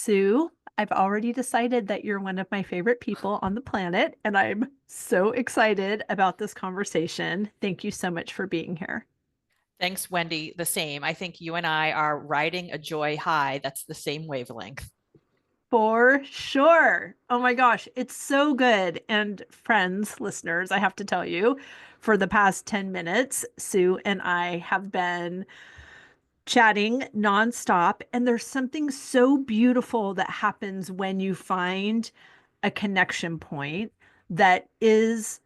Sue, I've already decided that you're one of my favorite people on the planet, and I'm so excited about this conversation. Thank you so much for being here. Thanks, Wendy. The same. I think you and I are riding a joy high that's the same wavelength. For sure. Oh my gosh, it's so good. And friends, listeners, I have to tell you, for the past 10 minutes, Sue and I have been chatting nonstop. And there's something so beautiful that happens when you find a connection point that is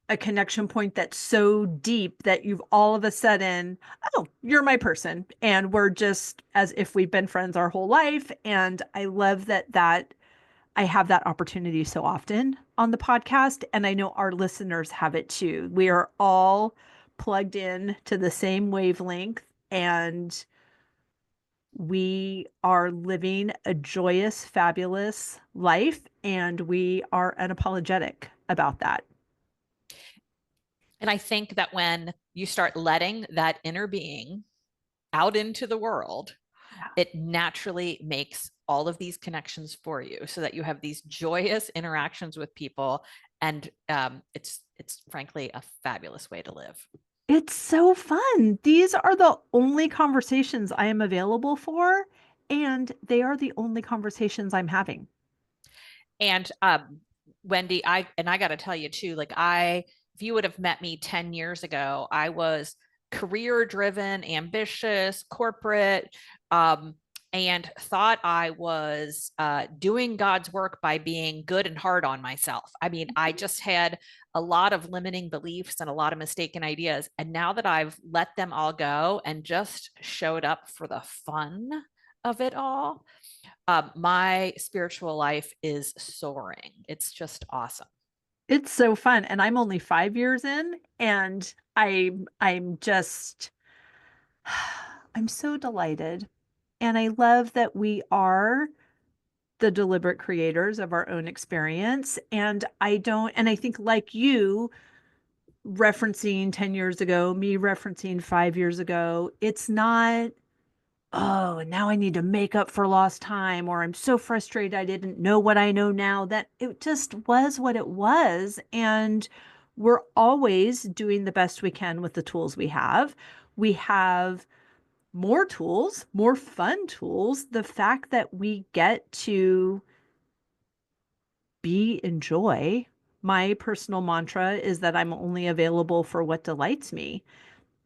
a connection point that's so deep that you've all of a sudden, oh, you're my person. And we're just as if we've been friends our whole life. And I love that I have that opportunity so often on the podcast. And I know our listeners have it too. We are all plugged in to the same wavelength, and we are living a joyous, fabulous life. And we are unapologetic about that. And I think that when you start letting that inner being out into the world, it naturally makes all of these connections for you so that you have these joyous interactions with people. And it's frankly a fabulous way to live. It's so fun. These are the only conversations I am available for, and they are the only conversations I'm having. And Wendy, I got to tell you too, if you would have met me 10 years ago, I was career driven, ambitious, corporate, and thought I was doing God's work by being good and hard on myself. I mean, I just had a lot of limiting beliefs and a lot of mistaken ideas. And now that I've let them all go and just showed up for the fun of it all, my spiritual life is soaring. It's just awesome. It's so fun, and I'm only 5 years in, and I'm just I'm so delighted. And I love that we are the deliberate creators of our own experience. And I think, like you, referencing 10 years ago, me referencing 5 years ago, it's not, oh, and now I need to make up for lost time, or I'm so frustrated I didn't know what I know now. That it just was what it was. And we're always doing the best we can with the tools we have. We have more tools, more fun tools. The fact that we get to be in joy. My personal mantra is that I'm only available for what delights me.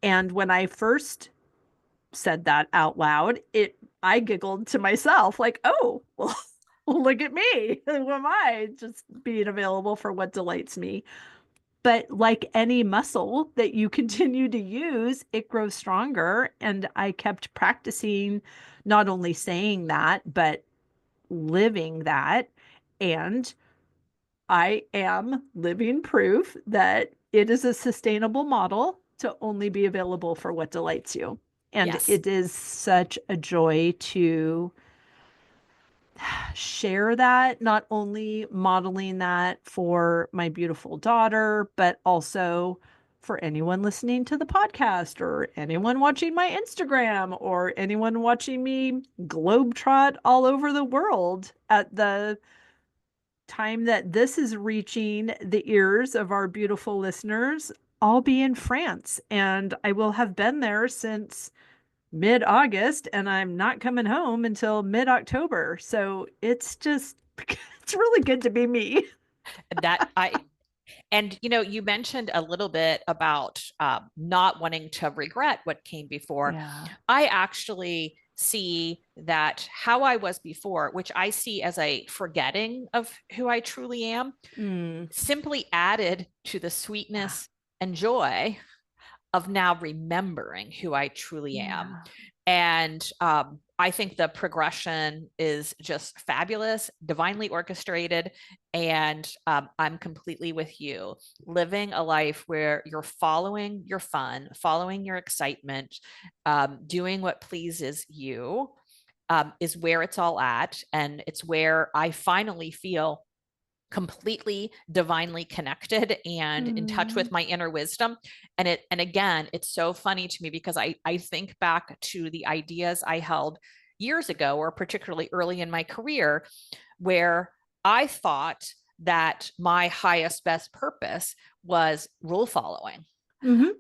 And when I first said that out loud, I giggled to myself like, "Oh, well, well, look at me. Who am I? Just being available for what delights me." But like any muscle that you continue to use, it grows stronger. And I kept practicing not only saying that, but living that. And I am living proof that it is a sustainable model to only be available for what delights you. And Yes. it is such a joy to share that, not only modeling that for my beautiful daughter, but also for anyone listening to the podcast, or anyone watching my Instagram, or anyone watching me globetrot all over the world at the time that this is reaching the ears of our beautiful listeners. I'll be in France, and I will have been there since mid-August, and I'm not coming home until mid-October. So it's just, it's really good to be me. That I And you mentioned a little bit about not wanting to regret what came before. Yeah. I actually see that how I was before, which I see as a forgetting of who I truly am, Mm. simply added to the sweetness and joy of now remembering who I truly am. Yeah. And I think the progression is just fabulous, divinely orchestrated. And I'm completely with you. Living a life where you're following your fun, following your excitement, doing what pleases you, is where it's all at. And it's where I finally feel completely divinely connected and in touch Mm. with my inner wisdom. And again, it's so funny to me because I think back to the ideas I held years ago, or particularly early in my career, where I thought that my highest best purpose was rule following.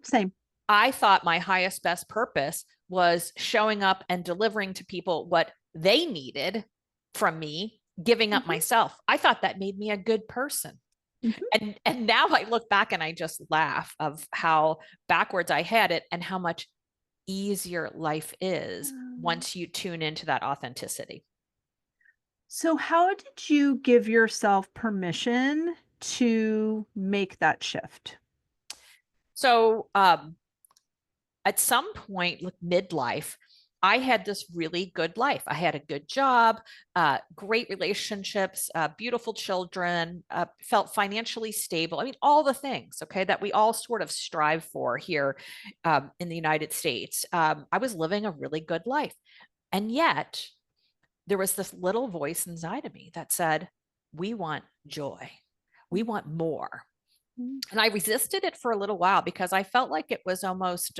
Same. I thought my highest best purpose was showing up and delivering to people what they needed from me, giving up Hmm. myself. I thought that made me a good person. Hmm. And now I look back and I just laugh of how backwards I had it and how much easier life is once you tune into that authenticity. So, how did you give yourself permission to make that shift? So at some point, like midlife, I had this really good life. I had a good job, great relationships, beautiful children, felt financially stable. I mean, all the things, okay, that we all sort of strive for here in the United States. I was living a really good life. And yet, there was this little voice inside of me that said, we want joy, we want more. Mhm. And I resisted it for a little while because I felt like it was almost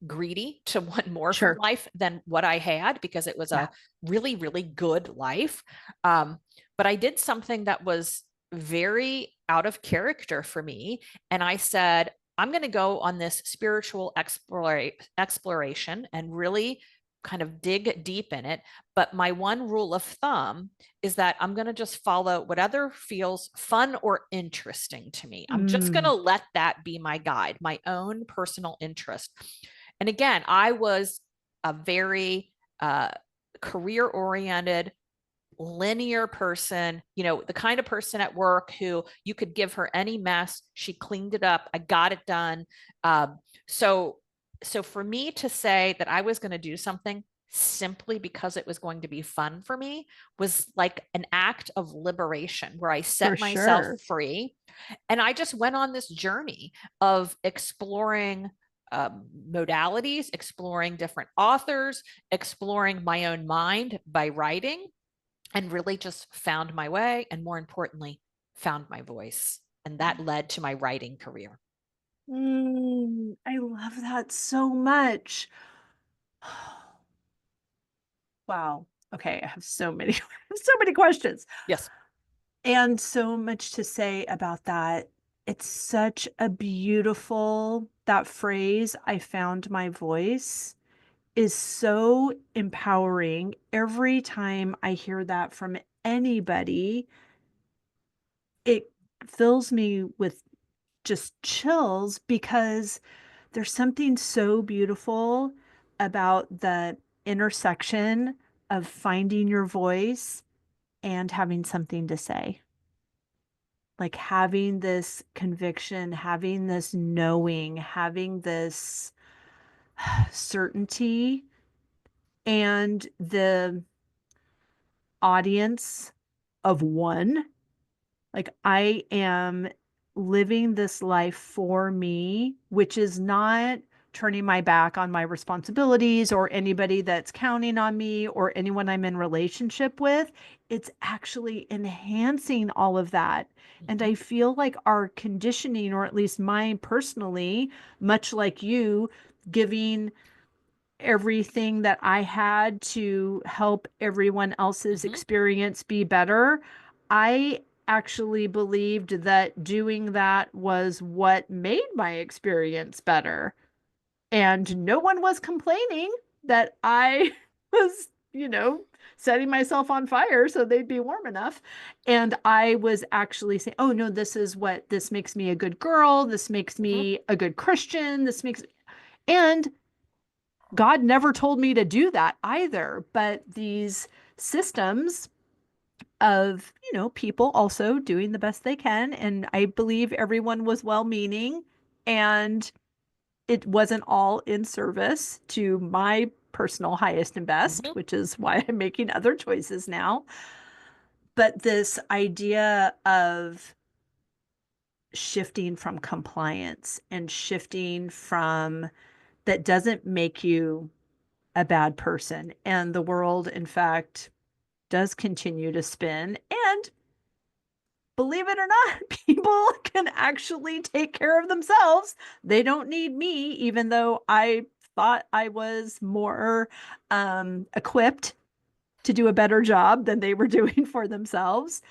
greedy to want more from Sure. life than what I had because it was Yeah. a really, really good life. Um, but I did something that was very out of character for me. And I said, I'm going to go on this spiritual exploration and really kind of dig deep in it. But my one rule of thumb is that I'm going to just follow whatever feels fun or interesting to me. I'm just going to Mm. let that be my guide, my own personal interest. And again, I was a very career oriented, linear person, you know, the kind of person at work who you could give her any mess, she cleaned it up, I got it done. Um, so, so for me to say that I was going to do something simply because it was going to be fun for me was like an act of liberation where I For set myself sure. free. And I just went on this journey of exploring modalities, exploring different authors, exploring my own mind by writing, and really just found my way. And more importantly, found my voice. And that led to my writing career. I love that so much. Wow. Okay, I have so many so many questions Yes. and so much to say about that. It's such a beautiful that phrase, "I found my voice," is so empowering. Every time I hear that from anybody, it fills me with just chills because there's something so beautiful about the intersection of finding your voice and having something to say. Like having this conviction, having this knowing, having this certainty, and the audience of one. Like, I am living this life for me, which is not turning my back on my responsibilities or anybody that's counting on me or anyone I'm in relationship with. It's actually enhancing all of that. And Mm-hmm. I feel like our conditioning, or at least mine personally, much like you, giving everything that I had to help everyone else's Mm-hmm. experience be better, I actually believed that doing that was what made my experience better. And no one was complaining that I was, setting myself on fire so they'd be warm enough. And I was actually saying, oh no, this makes me a good girl. This makes Mm-hmm. me a good Christian. And God never told me to do that either. But these systems of, people also doing the best they can. And I believe everyone was well meaning and it wasn't all in service to my personal highest and best, Mm-hmm. which is why I'm making other choices now. But this idea of shifting from compliance and shifting from that doesn't make you a bad person. And the world, in fact, does continue to spin. And believe it or not, people can actually take care of themselves. They don't need me, even though I thought I was more equipped to do a better job than they were doing for themselves.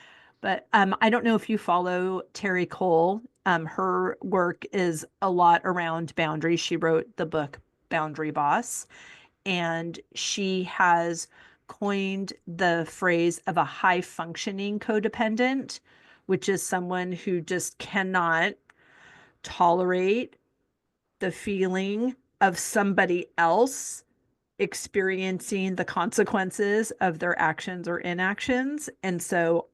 But I don't know if you follow Terry Cole. Her work is a lot around boundaries. She wrote the book Boundary Boss, and she has coined the phrase of a high functioning codependent, which is someone who just cannot tolerate the feeling of somebody else experiencing the consequences of their actions or inactions. And so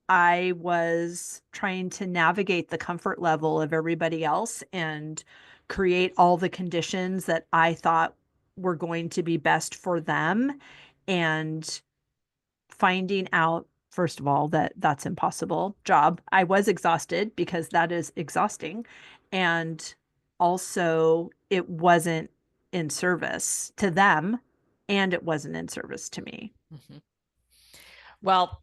I was trying to navigate the comfort level of everybody else and create all the conditions that I thought were going to be best for them. And finding out, first of all, that that's impossible job. I was exhausted because that is exhausting. And also, it wasn't in service to them and it wasn't in service to me. Mhm. Well,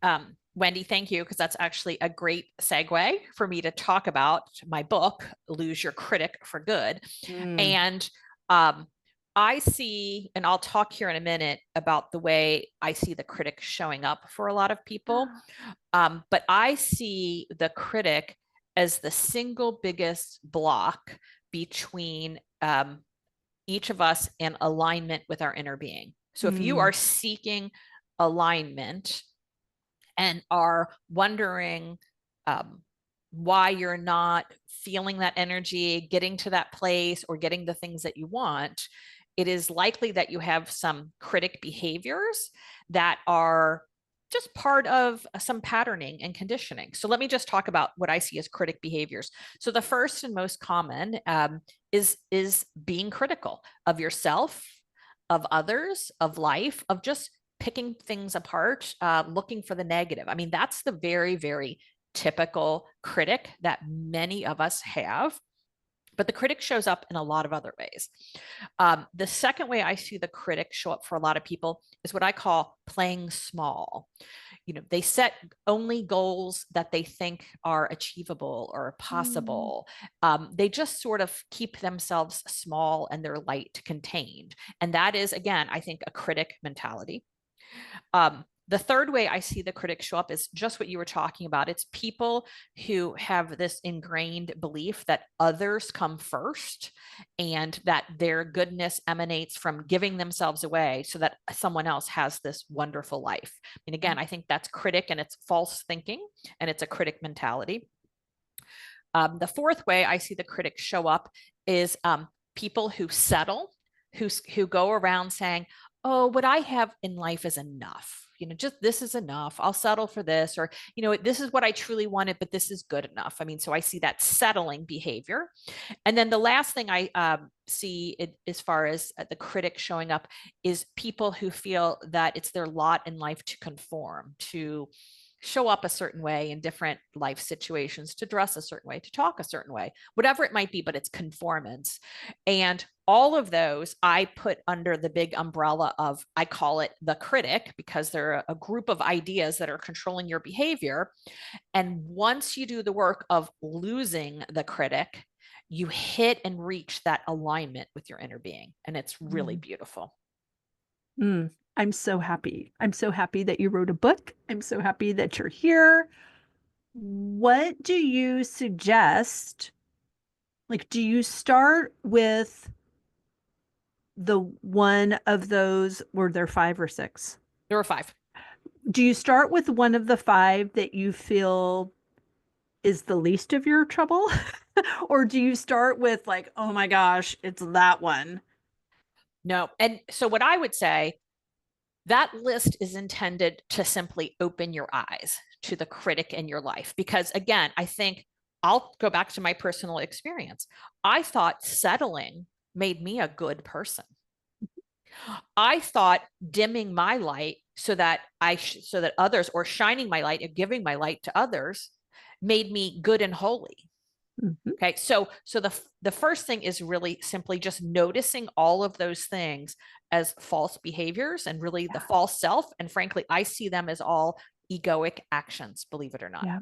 Wendy, thank you, because that's actually a great segue for me to talk about my book, Lose Your Critic for Good. Mm. And um, I see, and I'll talk here in a minute about the way I see the critic showing up for a lot of people. But I see the critic as the single biggest block between each of us and alignment with our inner being. So if you Mm. are seeking alignment and are wondering um, why you're not feeling that energy, getting to that place, or getting the things that you want, it is likely that you have some critic behaviors that are just part of some patterning and conditioning. So let me just talk about what I see as critic behaviors. So the first and most common is being critical of yourself, of others, of life, of just picking things apart, looking for the negative. I mean, that's the very, very typical critic that many of us have. But the critic shows up in a lot of other ways. The second way I see the critic show up for a lot of people is what I call playing small. You know, they set only goals that they think are achievable or Mm. possible. They just sort of keep themselves small and they're light contained. And that is, again, I think a critic mentality. The third way I see the critics show up is just what you were talking about. It's people who have this ingrained belief that others come first and that their goodness emanates from giving themselves away so that someone else has this wonderful life. And again, I think that's critic and it's false thinking and it's a critic mentality. The fourth way I see the critics show up is people who settle, who go around saying, "Oh, what I have in life is enough. You know, just this is enough. I'll settle for this, or you know, this is what I truly wanted, but this is good enough." I mean, so I see that settling behavior. And then the last thing I see as far as the critic showing up is people who feel that it's their lot in life to conform, to show up a certain way in different life situations, to dress a certain way, to talk a certain way, whatever it might be, but it's conformance. And all of those I put under the big umbrella of, I call it the critic, because they're a group of ideas that are controlling your behavior. And once you do the work of losing the critic, you hit and reach that alignment with your inner being. And it's really Mm. beautiful. Mm. I'm so happy. I'm so happy that you wrote a book. I'm so happy that you're here. What do you suggest? Like, do you start with the one of those, were there five or six? There were five. Do you start with one of the five that you feel is the least of your trouble? Or do you start with like, oh my gosh, it's that one? No. And so what I would say, that list is intended to simply open your eyes to the critic in your life. Because again, I think I'll go back to my personal experience. I thought settling made me a good person. I thought dimming my light so that so that others, or shining my light and giving my light to others, made me good and holy. Mhm. Okay, so the first thing is really simply just noticing all of those things as false behaviors and really the Yeah. false self. And frankly, I see them as all egoic actions, believe it or not. Yeah.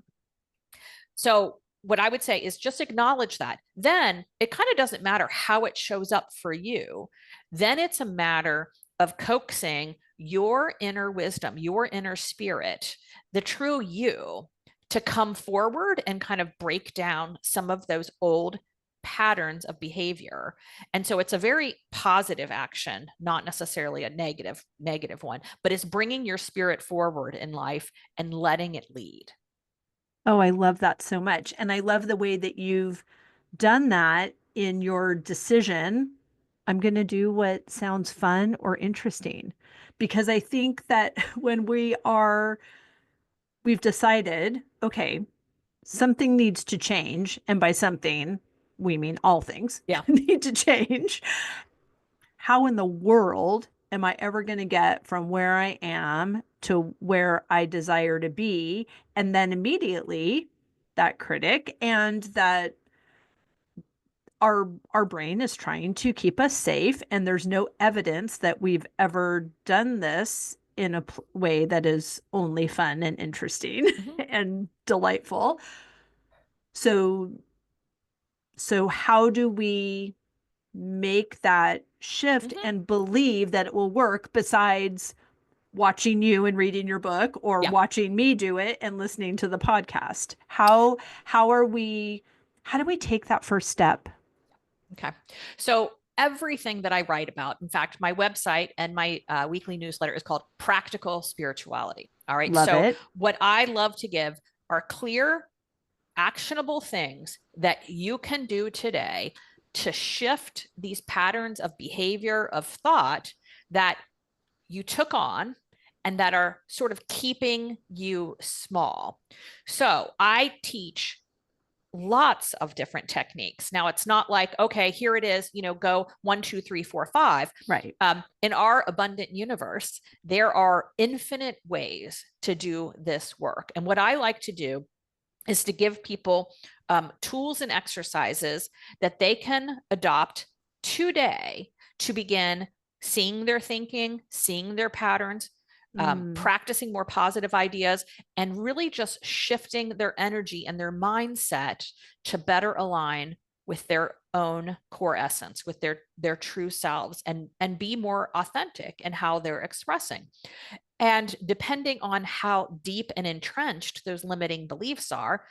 So what I would say is just acknowledge that. Then it kind of doesn't matter how it shows up for you. Then it's a matter of coaxing your inner wisdom, your inner spirit, the true you, to come forward and kind of break down some of those old patterns of behavior. And so it's a very positive action, not necessarily a negative one, but it's bringing your spirit forward in life and letting it lead. Oh, I love that so much. And I love the way that you've done that in your decision. I'm going to do what sounds fun or interesting. Because I think that when we've decided, okay, something needs to change. And by something, we mean all things Yeah. need to change. How in the world am I ever going to get from where I am to where I desire to be? And then immediately that critic and that our brain is trying to keep us safe, and there's no evidence that we've ever done this in a way that is only fun and interesting Mm-hmm. and delightful. So how do we make that shift Mm-hmm. and believe that it will work besides watching you and reading your book, or Yeah. watching me do it and listening to the podcast? How are we how do we take that first step? Okay. So everything that I write about, in fact, my website and my weekly newsletter is called Practical Spirituality. All right. Love So it. what I love to give are clear, actionable things that you can do today to shift these patterns of behavior, of thought that you took on and that are sort of keeping you small. So I teach lots of different techniques. Now, it's not like, okay, here it is, go 1, 2, 3, 4, 5. Right. In our abundant universe, there are infinite ways to do this work. And what I like to do is to give people tools and exercises that they can adopt today to begin seeing their thinking, seeing their patterns, Mm. practicing more positive ideas, and really just shifting their energy and their mindset to better align with their own core essence, with their true selves, and be more authentic in how they're expressing. And depending on how deep and entrenched those limiting beliefs are,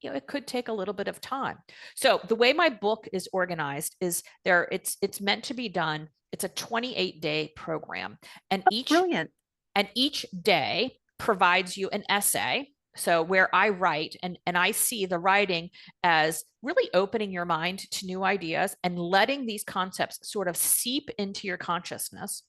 it could take a little bit of time. So the way my book is organized is it's meant to be done. It's a 28-day program, and each Brilliant. and each day provides you an essay. So where I write, and I see the writing as really opening your mind to new ideas and letting these concepts sort of seep into your consciousness.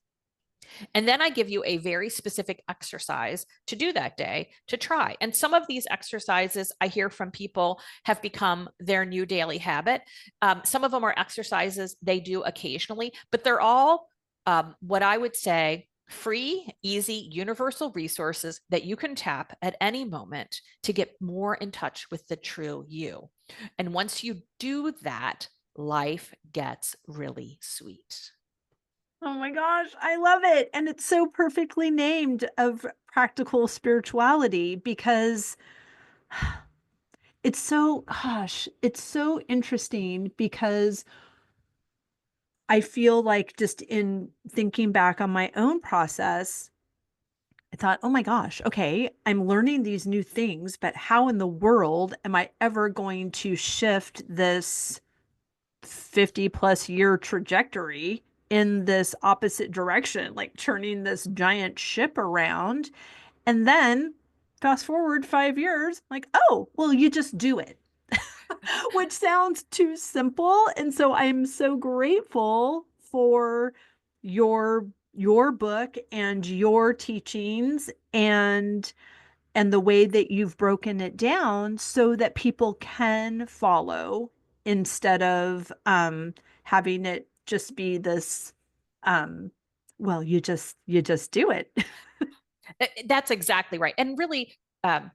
And then I give you a very specific exercise to do that day to try. And some of these exercises I hear from people have become their new daily habit. Some of them are exercises they do occasionally, but they're all what I would say free, easy, universal resources that you can tap at any moment to get more in touch with the true you. And once you do that, life gets really sweet. Oh my gosh, I love it. And it's so perfectly named of practical spirituality, because it's so interesting, because I feel like, just in thinking back on my own process, I thought, oh my gosh, okay, I'm learning these new things, but how in the world am I ever going to shift this 50 plus year trajectory in this opposite direction, like turning this giant ship around? And then fast forward 5 years, like, oh, well, you just do it, which sounds too simple. And so I'm so grateful for your book and your teachings, and the way that you've broken it down so that people can follow, instead of having it just be this, um, well, you just do it. That's exactly right. And really, um,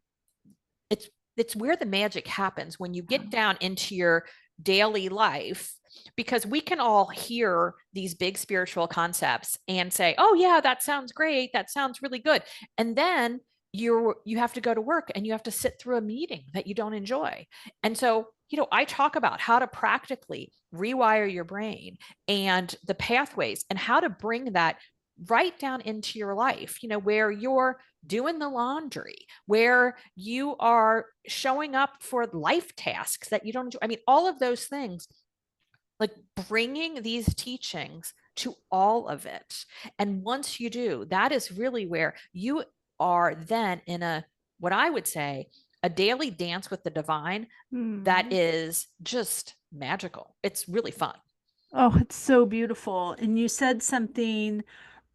it's it's where the magic happens when you get down into your daily life, because we can all hear these big spiritual concepts and say, oh yeah, that sounds great, that sounds really good, and then you have to go to work and you have to sit through a meeting that you don't enjoy. And so I talk about how to practically rewire your brain and the pathways and how to bring that right down into your life, where you're doing the laundry, where you are showing up for life tasks that you don't enjoy. I mean, all of those things, like bringing these teachings to all of it. And once you do, that is really where you are then in what I would say, a daily dance with the divine that Hmm. is just magical. It's really fun. Oh, it's so beautiful. And you said something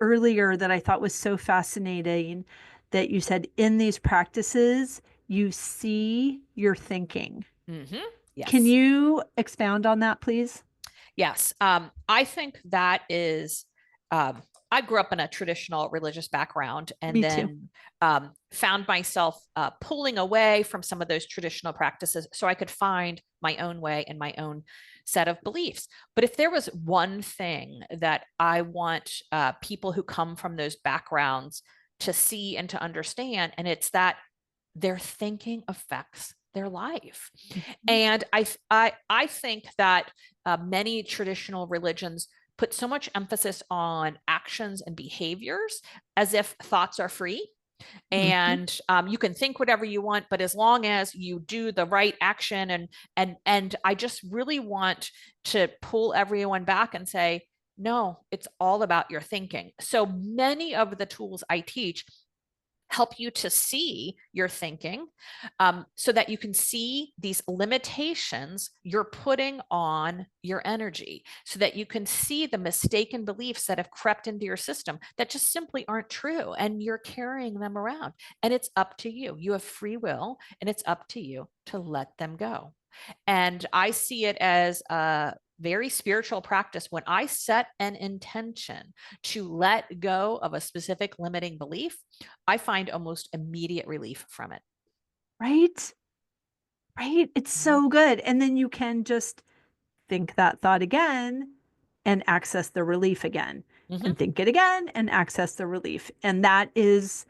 earlier that I thought was so fascinating that you said in these practices, you see your thinking. Mm-hmm. Can Yes. you expound on that, please? Yes. I think that is, um, I grew up in a traditional religious background and Me too. then found myself pulling away from some of those traditional practices so I could find my own way and my own set of beliefs. But if there was one thing that I want people who come from those backgrounds to see and to understand, and it's that their thinking affects their life. Mhm. And I think that many traditional religions put so much emphasis on actions and behaviors as if thoughts are free Mhm. and you can think whatever you want, but as long as you do the right action, and I just really want to pull everyone back and say, no, it's all about your thinking. So many of the tools I teach help you to see your thinking, so that you can see these limitations you're putting on your energy, so that you can see the mistaken beliefs that have crept into your system that just simply aren't true. And you're carrying them around. And it's up to you. You have free will, and it's up to you to let them go. And I see it as a very spiritual practice. When I set an intention to let go of a specific limiting belief, I find almost immediate relief from it. Right? Right? It's Mhm. so good. And then you can just think that thought again and access the relief again, Mhm. and think it again and access the relief. And that is,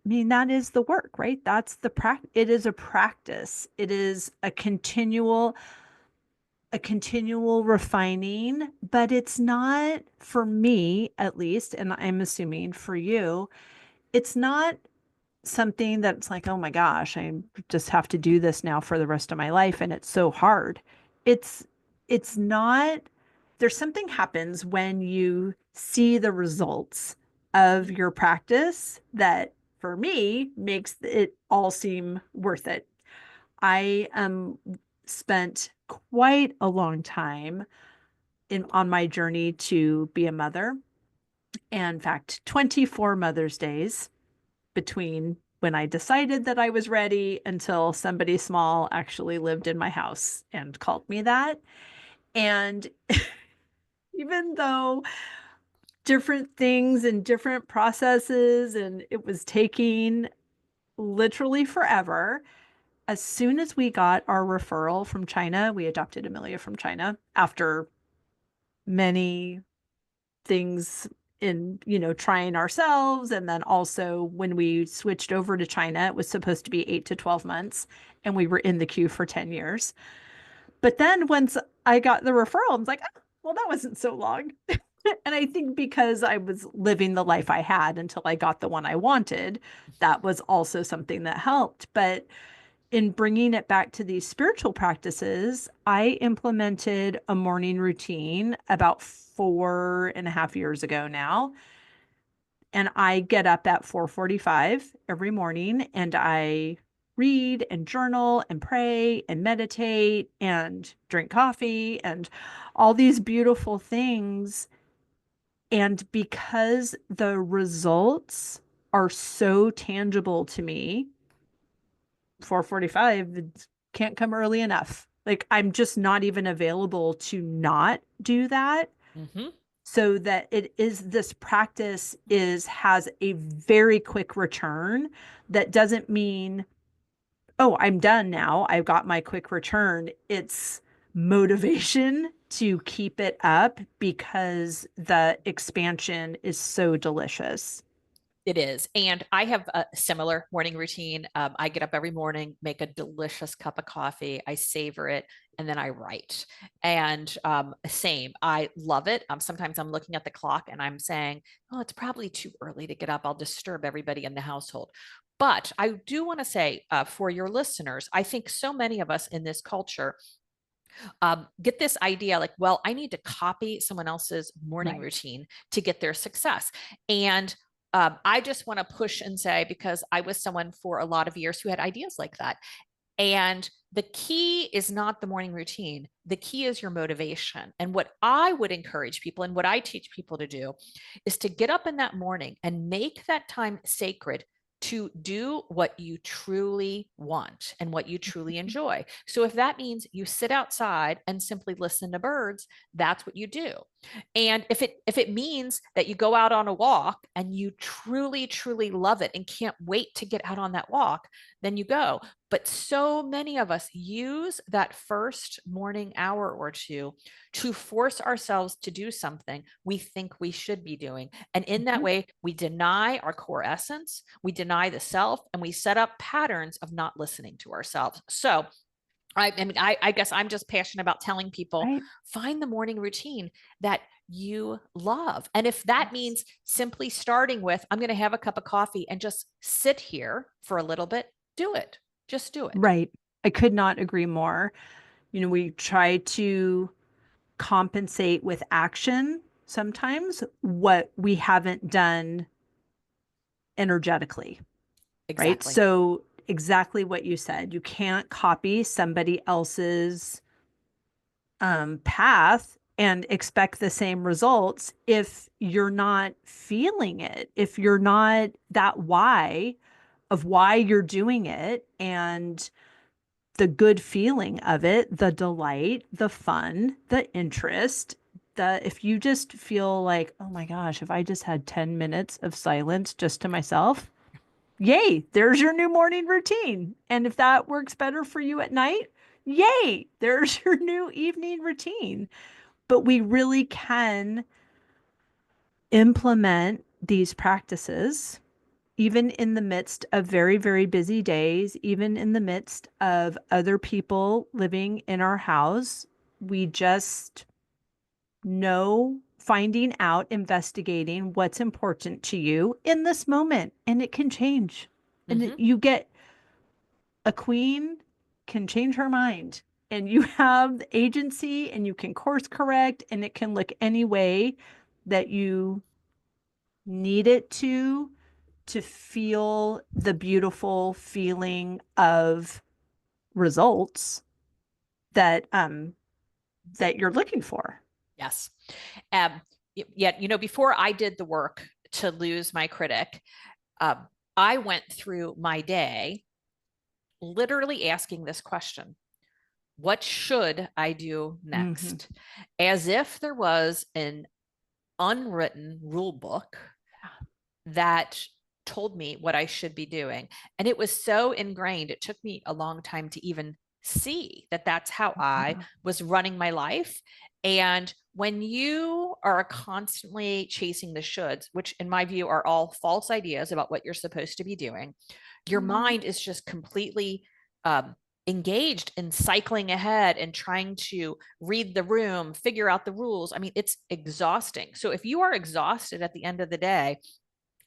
I mean, that is the work, right? That's the practice. It is a practice. It is a continual refining, but it's not, for me at least, and I'm assuming for you, it's not something that's like, oh my gosh, I just have to do this now for the rest of my life and it's so hard. It's it's not, there's something happens when you see the results of your practice that for me makes it all seem worth it. I spent quite a long time in on my journey to be a mother. And in fact, 24 Mother's Days between when I decided that I was ready until somebody small actually lived in my house and called me that. And even though different things and different processes, and it was taking literally forever, as soon as we got our referral from China, we adopted Amelia from China after many things in, trying ourselves. And then also when we switched over to China, it was supposed to be 8 to 12 months, and we were in the queue for 10 years. But then once I got the referral, I was like, oh, well, that wasn't so long. And I think because I was living the life I had until I got the one I wanted, that was also something that helped. But in bringing it back to these spiritual practices, I implemented a morning routine about 4.5 years ago now. And I get up at 4:45 every morning and I read and journal and pray and meditate and drink coffee and all these beautiful things. And because the results are so tangible to me, 4:45 can't come early enough. Like I'm just not even available to not do that. Mhm. So that it is, this practice is has a very quick return. That doesn't mean, oh, I'm done now, I've got my quick return. It's motivation to keep it up because the expansion is so delicious. It is. And I have a similar morning routine. I get up every morning, make a delicious cup of coffee, I savor it, and then I write. And same, I love it. Sometimes I'm looking at the clock and I'm saying, oh, it's probably too early to get up. I'll disturb everybody in the household. But I do want to say for your listeners, I think so many of us in this culture get this idea like, well, I need to copy someone else's morning Right. routine to get their success. And I just want to push and say, because I was someone for a lot of years who had ideas like that. And the key is not the morning routine. The key is your motivation. And what I would encourage people and what I teach people to do is to get up in that morning and make that time sacred to do what you truly want and what you truly enjoy. So if that means you sit outside and simply listen to birds, that's what you do. And if it means that you go out on a walk and you truly love it and can't wait to get out on that walk, then you go. But so many of us use that first morning hour or two to force ourselves to do something we think we should be doing. And in that Mhm. way, we deny our core essence, we deny the self, and we set up patterns of not listening to ourselves. So I guess I'm just passionate about telling people Right. find the morning routine that you love. And if that Yes. means simply starting with, I'm going to have a cup of coffee and just sit here for a little bit, do it. Just do it. Right. I could not agree more. We try to compensate with action sometimes what we haven't done energetically, right? Exactly. So, exactly what you said. You can't copy somebody else's path and expect the same results if you're not feeling it, if you're not that why of why you're doing it and the good feeling of it, the delight, the fun, the interest. If you just feel like, oh my gosh, if I just had 10 minutes of silence just to myself, yay, there's your new morning routine. And if that works better for you at night, yay, there's your new evening routine. But we really can implement these practices even in the midst of very, very busy days, even in the midst of other people living in our house. We just know, finding out, investigating what's important to you in this moment, and it can change. And Hmm. you get a queen can change her mind, and you have agency, and you can course correct, and it can look any way that you need it to feel the beautiful feeling of results that you're looking for. Yes. Um, Yet, before I did the work to lose my critic, um, I went through my day literally asking this question: what should I do Hmm. next? As if there was an unwritten rule book that told me what I should be doing. And it was so ingrained, it took me a long time to even see that that's how I Yeah. was running my life. And when you are constantly chasing the shoulds, which in my view are all false ideas about what you're supposed to be doing, your Mhm. mind is just completely um, engaged in cycling ahead and trying to read the room, figure out the rules. I mean, it's exhausting. So if you are exhausted at the end of the day,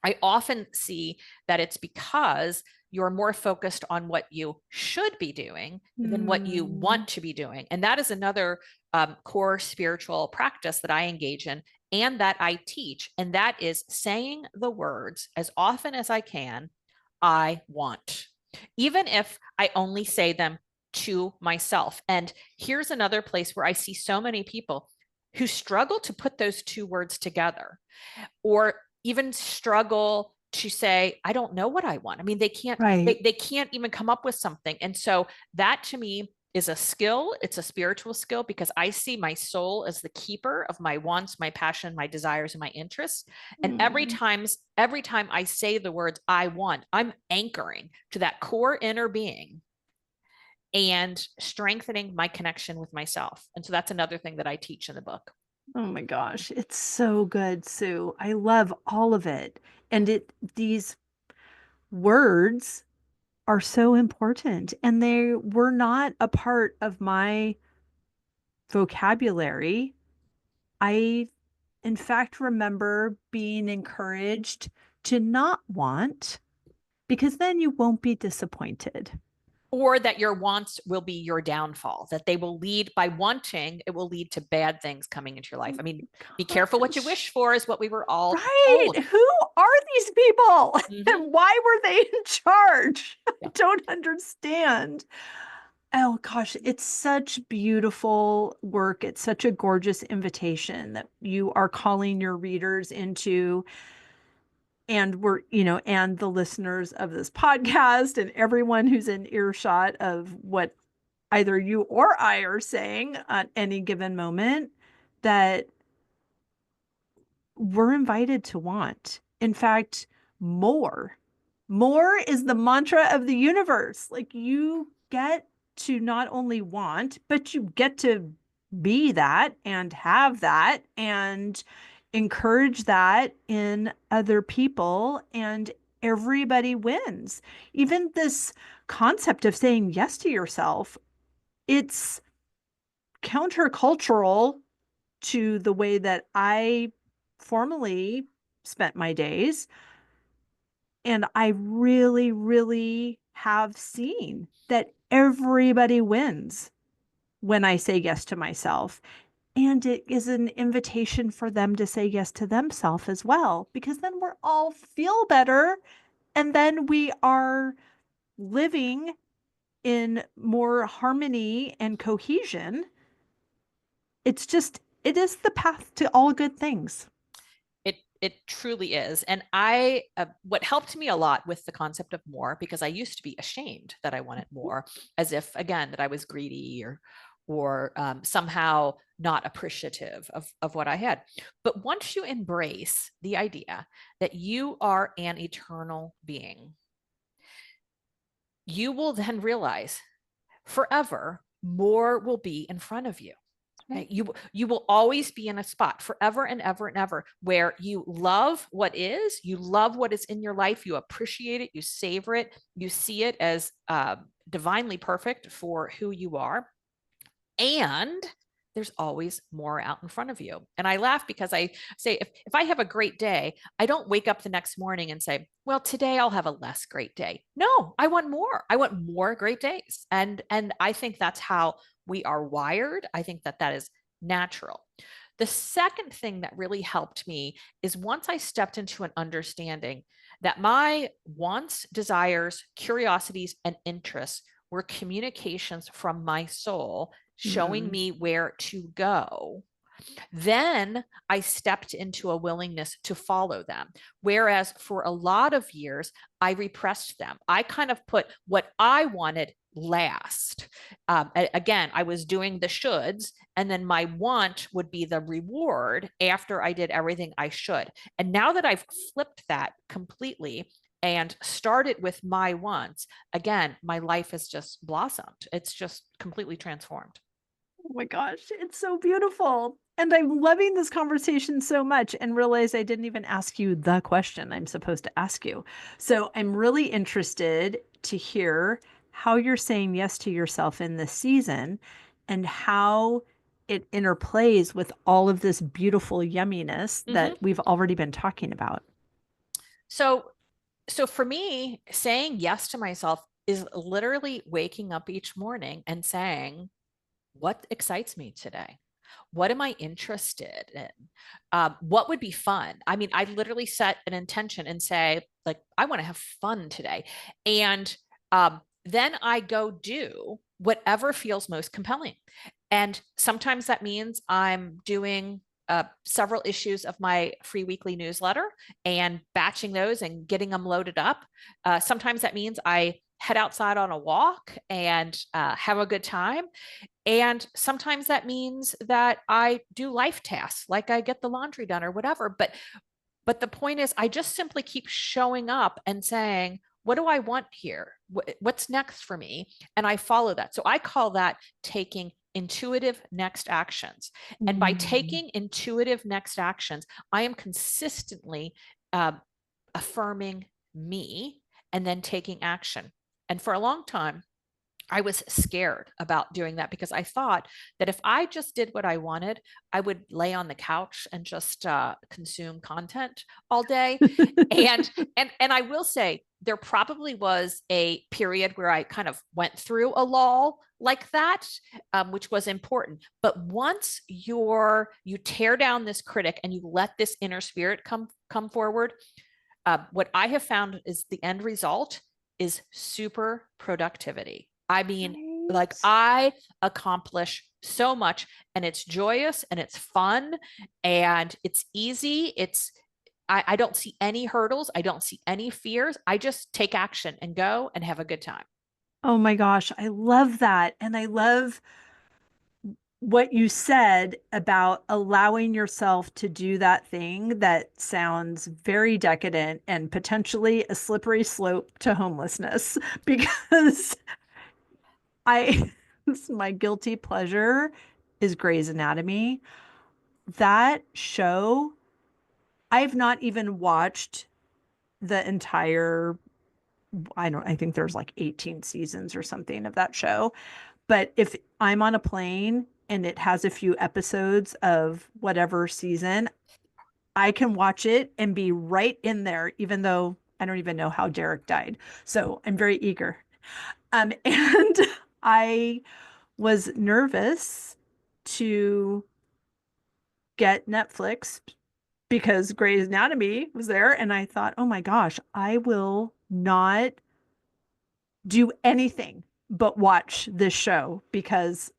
I often see that it's because you're more focused on what you should be doing than what you Mm. want to be doing. And that is another core spiritual practice that I engage in and that I teach. And that is saying the words as often as I can, I want, even if I only say them to myself. And here's another place where I see so many people who struggle to put those two words together or even struggle to say, I don't know what I want. I mean, they can't, Right. they can't even come up with something. And so that to me is a skill. It's a spiritual skill because I see my soul as the keeper of my wants, my passion, my desires, and my interests. And Mm. every time I say the words I want, I'm anchoring to that core inner being and strengthening my connection with myself. And so that's another thing that I teach in the book. Oh my gosh, it's so good, Sue. I love all of it. And these words are so important, and they were not a part of my vocabulary. I, in fact, remember being encouraged to not want, because then you won't be disappointed. Or that your wants will be your downfall, that they will lead by wanting, it will lead to bad things coming into your life. I mean, be careful what you Gosh. wish for is what we were all Right. told. Who are these people? Mm-hmm. And why were they in charge? I Yeah. don't understand. Oh gosh, it's such beautiful work. It's such a gorgeous invitation that you are calling your readers into, and and the listeners of this podcast and everyone who's in earshot of what either you or I are saying at any given moment, that we're invited to want. In fact, more. More is the mantra of the universe. Like, you get to not only want, but you get to be that and have that and encourage that in other people, and everybody wins. Even this concept of saying yes to yourself, it's countercultural to the way that I formerly spent my days. And I really, really have seen that everybody wins when I say yes to myself. And it is an invitation for them to say yes to themselves as well, because then we're all feel better. And then we are living in more harmony and cohesion. It is the path to all good things. It truly is. And I what helped me a lot with the concept of more, because I used to be ashamed that I wanted more, as if again that I was greedy or somehow not appreciative of what I had. But once you embrace the idea that you are an eternal being, you will then realize forever more will be in front of you. Okay? Right. You will always be in a spot forever and ever and ever where you love what is, you love what is in your life, you appreciate it, you savor it, you see it as divinely perfect for who you are, and there's always more out in front of you. And I laugh because I say, if I have a great day, I don't wake up the next morning and say, well, today I'll have a less great day. No, I want more. I want more great days. And I think that's how we are wired. I think that that is natural. The second thing that really helped me is once I stepped into an understanding that my wants, desires, curiosities, and interests were communications from my soul showing Mm-hmm. me where to go, then I stepped into a willingness to follow them. Whereas for a lot of years, I repressed them. I kind of put what I wanted last. Again, I was doing the shoulds, and then my want would be the reward after I did everything I should. And now that I've flipped that completely and started with my wants, again, my life has just blossomed. It's just completely transformed. Oh my gosh, it's so beautiful. And I'm loving this conversation so much, and realize I didn't even ask you the question I'm supposed to ask you. So I'm really interested to hear how you're saying yes to yourself in this season, and how it interplays with all of this beautiful yumminess that Mm-hmm. we've already been talking about. So so for me, saying yes to myself is literally waking up each morning and saying, what excites me today? What am I interested in? What would be fun? I mean, I literally set an intention and say, like, I want to have fun today. And then I go do whatever feels most compelling. And sometimes that means I'm doing several issues of my free weekly newsletter and batching those and getting them loaded up. Sometimes that means I head outside on a walk and have a good time. And sometimes that means that I do life tasks, like I get the laundry done or whatever. But the point is, I just simply keep showing up and saying, what do I want here? What's next for me? And I follow that. So I call that taking intuitive next actions. And by Mm. taking intuitive next actions, I am consistently uh, affirming me, and then taking action. And for a long time, I was scared about doing that because I thought that if I just did what I wanted, I would lay on the couch and just consume content all day. And and I will say there probably was a period where I kind of went through a lull like that, which was important. But once you tear down this critic and you let this inner spirit come forward, what I have found is the end result is super productivity. I mean, like Right. I accomplish so much, and it's joyous and it's fun and it's easy. I don't see any hurdles. I don't see any fears. I just take action and go and have a good time. Oh my gosh, I love that. And I love what you said about allowing yourself to do that thing that sounds very decadent and potentially a slippery slope to homelessness because I my guilty pleasure is Grey's Anatomy. That show, I've not even watched the entire, I think there's like 18 seasons or something of that show. But if I'm on a plane and it has a few episodes of whatever season, I can watch it and be right in there, even though I don't even know how Derek died. So I'm very eager. And I was nervous to get Netflix because Grey's Anatomy was there. And I thought, oh my gosh, I will not do anything but watch this show because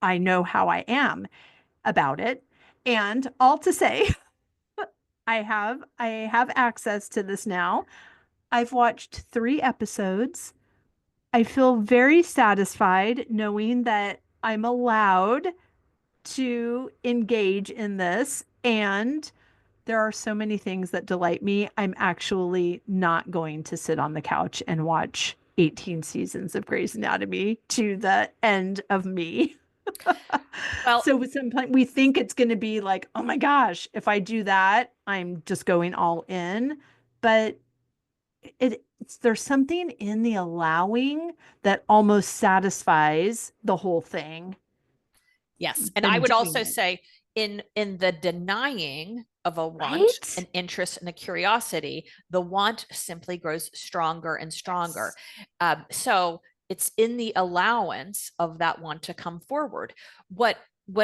I know how I am about it. And all to say, I have access to this now. I've watched 3 episodes. I feel very satisfied knowing that I'm allowed to engage in this, and there are so many things that delight me. I'm actually not going to sit on the couch and watch 18 seasons of Grey's Anatomy to the end of me. Well, So sometimes we think it's going to be like, oh my gosh, if I do that, I'm just going all in. But there's something in the allowing that almost satisfies the whole thing yes. And I than would doing also it. say in the denying of a want, Right? an interest, and a curiosity, the want simply grows stronger and stronger. Yes. So it's in the allowance of that want to come forward. What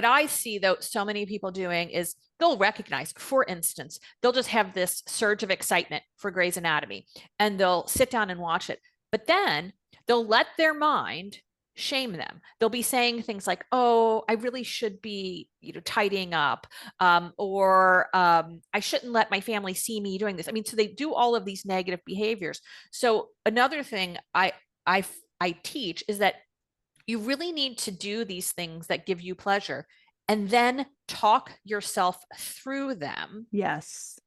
I see though so many people doing is they'll recognize, for instance, they'll just have this surge of excitement for Grey's Anatomy and they'll sit down and watch it. But then they'll let their mind shame them. They'll be saying things like, "Oh, I really should be, tidying up, or I shouldn't let my family see me doing this." I mean, so they do all of these negative behaviors. So another thing I I teach is that you really need to do these things that give you pleasure, and then talk yourself through them Yes.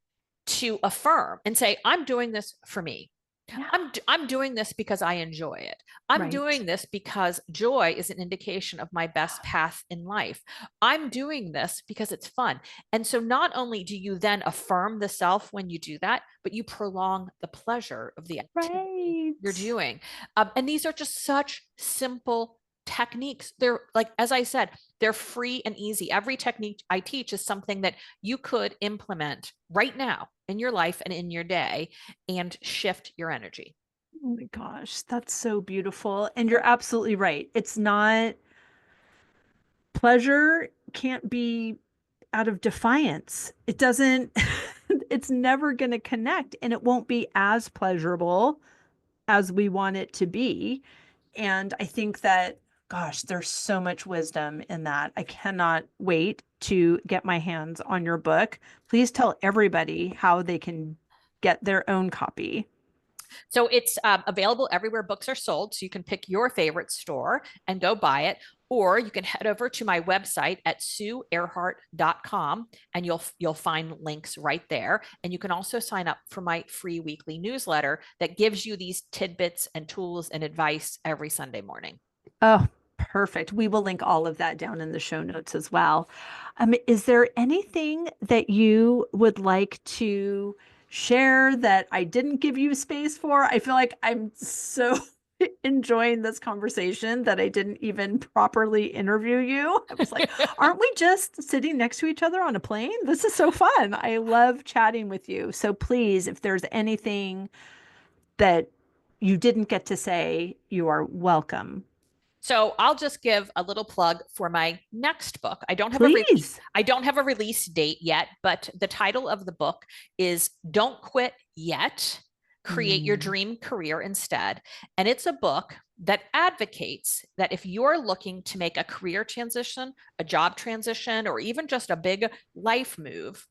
to affirm and say, "I'm doing this for me. Yeah. I'm doing this because I enjoy it. I'm Right. doing this because joy is an indication of my best path in life. I'm doing this because it's fun." And so not only do you then affirm the self when you do that, but you prolong the pleasure of the activity you're Right. doing. And these are just such simple techniques. They're like, as I said, they're free and easy. Every technique I teach is something that you could implement right now in your life and in your day and shift your energy. Oh my gosh, that's so beautiful. And you're absolutely right. It's not pleasure can't be out of defiance. It doesn't, it's never going to connect and it won't be as pleasurable as we want it to be. And I think that, gosh, there's so much wisdom in that. I cannot wait to get my hands on your book. Please tell everybody how they can get their own copy. So it's available everywhere books are sold. So you can pick your favorite store and go buy it. Or you can head over to my website at sueerhart.com and you'll find links right there. And you can also sign up for my free weekly newsletter that gives you these tidbits and tools and advice every Sunday morning. Oh, perfect. We will link all of that down in the show notes as well. Is there anything that you would like to share that I didn't give you space for. I feel like I'm so enjoying this conversation that I didn't even properly interview you. I was like, aren't we just sitting next to each other on a plane? This is so fun. I love chatting with you. So please, if there's anything that you didn't get to say, you are welcome. So I'll just give a little plug for my next book. Please. I don't have a release date yet, but the title of the book is Don't Quit Yet. Create Your Mm. Dream Career Instead. And it's a book that advocates that if you're looking to make a career transition, a job transition, or even just a big life move,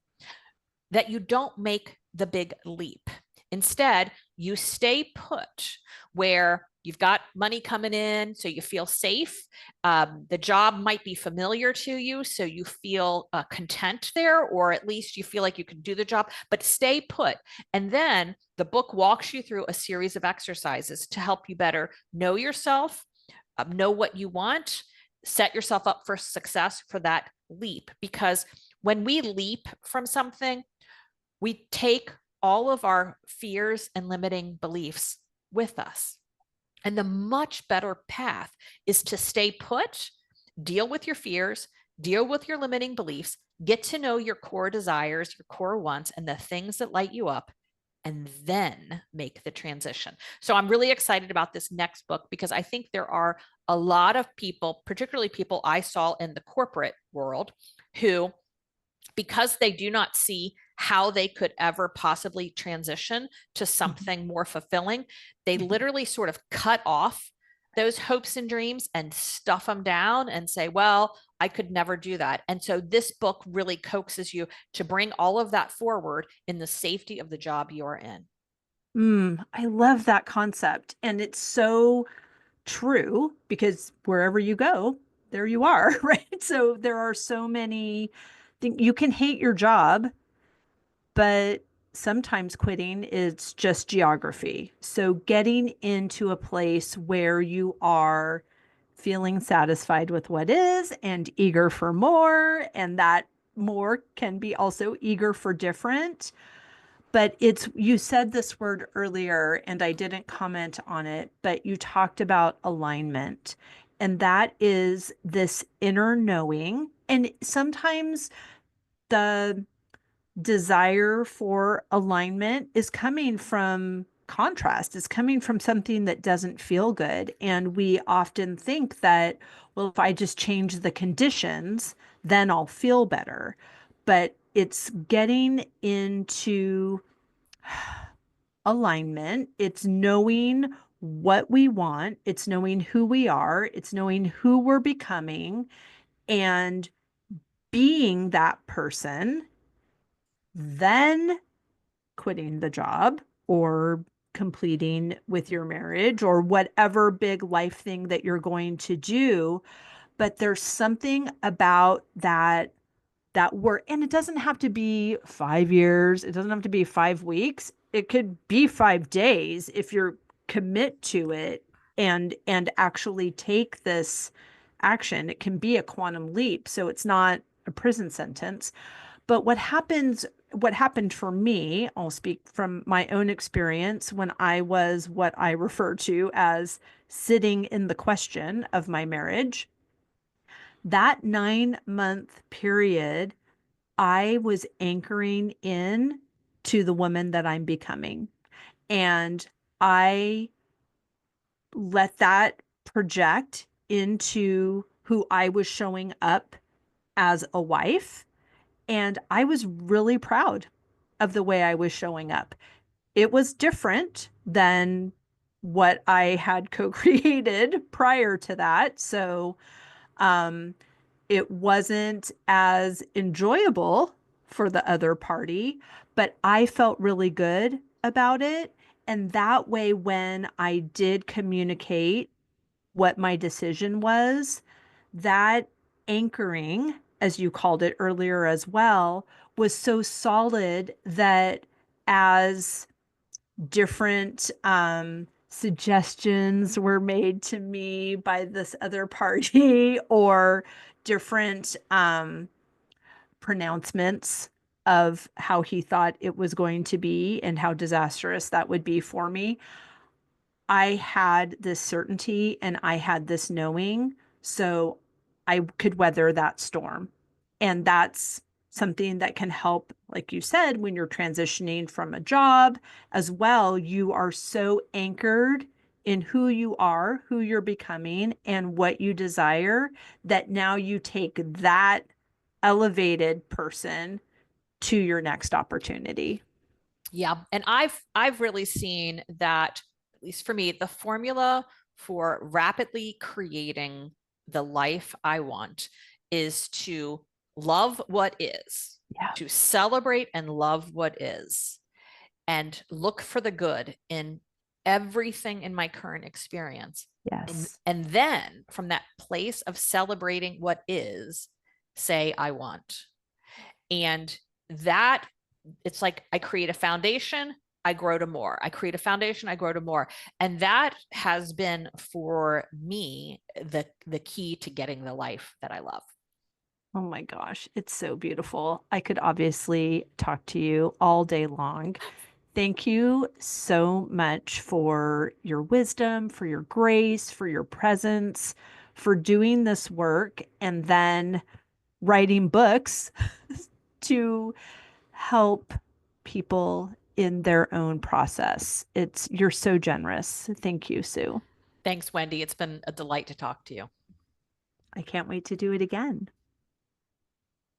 that you don't make the big leap. Instead, you stay put where you've got money coming in, so you feel safe. The job might be familiar to you, so you feel content there, or at least you feel like you can do the job, but stay put. And then the book walks you through a series of exercises to help you better know yourself, know what you want, set yourself up for success for that leap. Because when we leap from something, we take all of our fears and limiting beliefs with us. And the much better path is to stay put, deal with your fears, deal with your limiting beliefs, get to know your core desires, your core wants, and the things that light you up, and then make the transition. So I'm really excited about this next book because I think there are a lot of people, particularly people I saw in the corporate world, who, because they do not see how they could ever possibly transition to something more fulfilling, they literally sort of cut off those hopes and dreams and stuff them down and say, well, I could never do that. And so this book really coaxes you to bring all of that forward in the safety of the job you're in. I love that concept. And it's so true because wherever you go, there you are, right? So there are so many things you can hate your job, but sometimes quitting is just geography. So getting into a place where you are feeling satisfied with what is and eager for more, and that more can be also eager for different. But it's, you said this word earlier and I didn't comment on it, but you talked about alignment. And that is this inner knowing. And sometimes the desire for alignment is coming from contrast, is coming from something that doesn't feel good. And we often think that, well, if I just change the conditions, then I'll feel better. But it's getting into alignment, it's knowing what we want, it's knowing who we are, it's knowing who we're becoming, and being that person, then quitting the job or completing with your marriage or whatever big life thing that you're going to do. But there's something about that work, and it doesn't have to be 5 years, it doesn't have to be 5 weeks, it could be 5 days if you're commit to it and actually take this action. It can be a quantum leap, so it's not a prison sentence. But what happened for me, I'll speak from my own experience when I was what I refer to as sitting in the question of my marriage. That 9 month period, I was anchoring in to the woman that I'm becoming. And I let that project into who I was showing up as a wife. And I was really proud of the way I was showing up. It was different than what I had co-created prior to that. So um, it wasn't as enjoyable for the other party, but I felt really good about it. And that way, when I did communicate what my decision was, that anchoring, as you called it earlier as well, was so solid that as different suggestions were made to me by this other party or different pronouncements of how he thought it was going to be and how disastrous that would be for me, I had this certainty and I had this knowing, so I could weather that storm. And that's something that can help, like you said, when you're transitioning from a job as well. You are so anchored in who you are, who you're becoming, and what you desire that now you take that elevated person to your next opportunity. Yeah. And I've really seen that, at least for me, the formula for rapidly creating the life I want is to love what is, Yeah. to celebrate and love what is, and look for the good in everything in my current experience. Yes. And then from that place of celebrating what is, say I want. And that, it's like I create a foundation, I grow to more. I create a foundation, I grow to more. And that has been for me the key to getting the life that I love. Oh my gosh, it's so beautiful. I could obviously talk to you all day long. Thank you so much for your wisdom, for your grace, for your presence, for doing this work and then writing books to help people in their own process. You're so generous. Thank you, Sue. Thanks, Wendy. It's been a delight to talk to you. I can't wait to do it again.